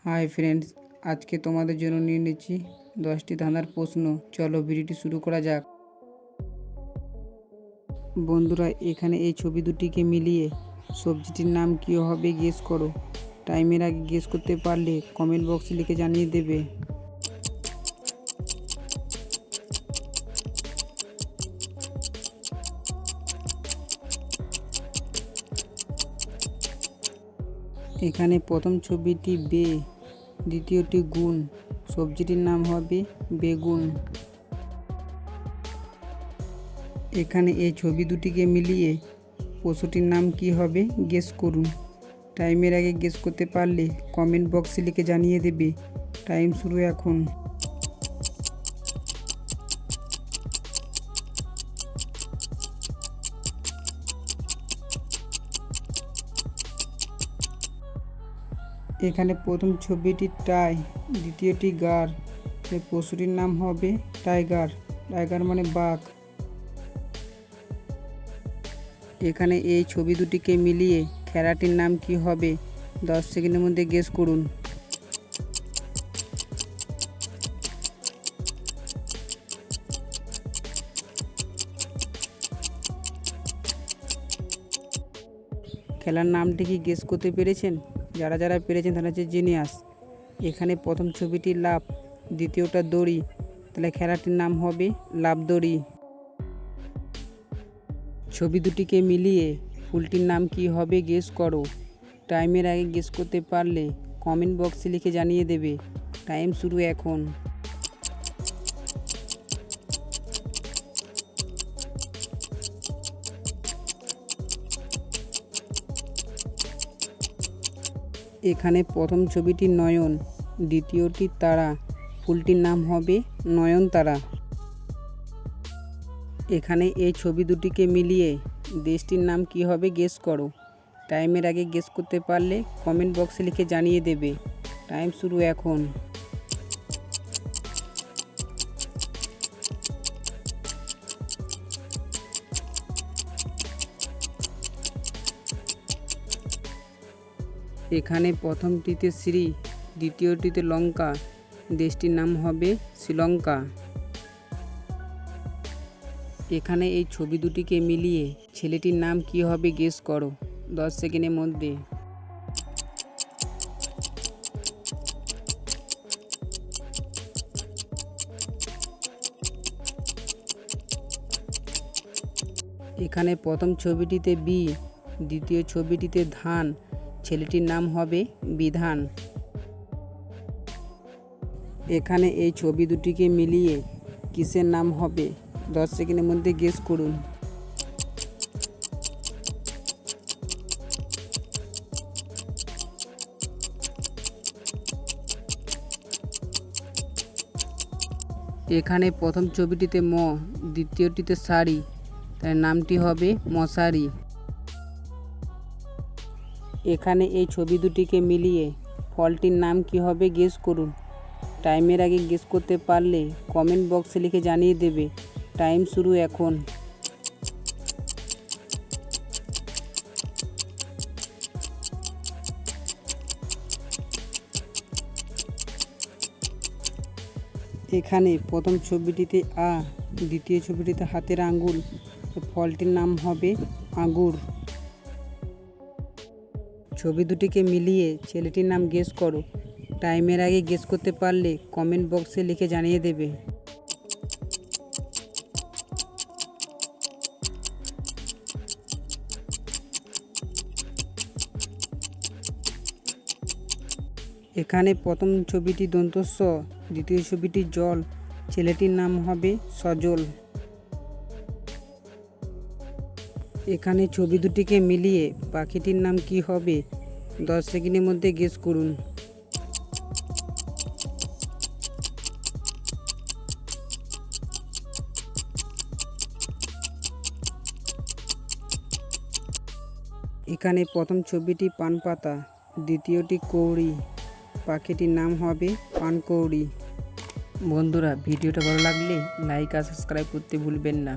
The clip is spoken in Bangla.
হাই ফ্রেন্ডস, আজকে তোমাদের জন্য নিয়ে নিচ্ছি 10টি ধাঁধার প্রশ্ন। চলো ভিডিওটি শুরু করা যাক। বন্ধুরা, এখানে এই ছবি দুটিকে মিলিয়ে সবজিটির নাম কী হবে গেস করো। টাইমের আগে গেস করতে পারলে কমেন্ট বক্সে লিখে জানিয়ে দেবে। এখানে প্রথম ছবিটি বে, দ্বিতীয়টি গুণ, সবজিটির নাম হবে বেগুন। এখানে এই ছবি দুটিকে মিলিয়ে পশুটির নাম কি হবে গেস করুন। টাইমের আগে গেস করতে পারলে কমেন্ট বক্সে লিখে জানিয়ে দেবে। টাইম শুরু এখন। এখানে প্রথম ছবিটি টাই, দ্বিতীয়টি গার, পশুটির নাম হবে টাইগার। টাইগার মানে বাঘ। এখানে এই ছবি দুটিকে মিলিয়ে খেলাটির নাম কি হবে 10 সেকেন্ডের মধ্যে গেস করুন। খেলার নামটি কি গেস করতে পেরেছেন? যারা যারা পেরেছেন তারা হচ্ছে জিনিয়াস। এখানে প্রথম ছবিটি লাফ, দ্বিতীয়টা দড়ি, তাহলে খেলাটির নাম হবে লাফ দড়ি। ছবি দুটিকে মিলিয়ে ফুলটির নাম কি হবে গেস করো। টাইমের আগে গেস করতে পারলে কমেন্ট বক্সে লিখে জানিয়ে দেবে। টাইম শুরু এখন। এখানে প্রথম ছবিটি নয়ন, দ্বিতীয়টি তারা, ফুলটির নাম হবে নয়নতারা। এখানে এই ছবি দুটিকে মিলিয়ে দেশটির নাম কি হবে গেস করো। টাইমের আগে গেস করতে পারলে কমেন্ট বক্সে লিখে জানিয়ে দেবে। টাইম শুরু এখন। এখানে প্রথমটিতে শ্রী, দ্বিতীয়টিতে লঙ্কা, দেশটির নাম হবে শ্রীলঙ্কা। এখানে এই ছবি দুটিকে মিলিয়ে ছেলেটির নাম কি হবে গেস করো 10 সেকেন্ডের মধ্যে। এখানে প্রথম ছবিটিতে বি, দ্বিতীয় ছবিটিতে ধান, ছেলেটির নাম হবে বিধান। এখানে এই ছবি দুটিকে মিলিয়ে কিসের নাম হবে 10 সেকেন্ডের মধ্যে গেস করুন। এখানে প্রথম ছবিটিতে ম, দ্বিতীয়টিতে শাড়ি, তার নামটি হবে মশারি। এখানে এই ছবি দুটিকে মিলিয়ে ফলটির নাম কি হবে গেস করুন। টাইমের আগে গেস করতে পারলে কমেন্ট বক্সে লিখে জানিয়ে দেবে। টাইম শুরু এখন। এখানে প্রথম ছবিটিতে আ, দ্বিতীয় ছবিটিতে হাতের আঙ্গুল, ফলটির নাম হবে আঙ্গুর। ছবি দুটিকে মিলিয়ে ছেলেটির নাম গেস করো। টাইমের আগে গেস করতে পারলে কমেন্ট বক্সে লিখে জানিয়ে দেবে। এখানে প্রথম ছবিটি দন্তস্ব, দ্বিতীয় ছবিটি জল, ছেলেটির নাম হবে সজল। এখানে ছবি দুটিকে মিলিয়ে পাখিটির নাম কি হবে 10 সেকেন্ডের মধ্যে গেস করুন। এখানে প্রথম ছবিটি পান পাতা, দ্বিতীয়টি কৌড়ি, পাখিটির নাম হবে পানকৌড়ি। বন্ধুরা, ভিডিওটা ভালো লাগলে লাইক আর সাবস্ক্রাইব করতে ভুলবেন না।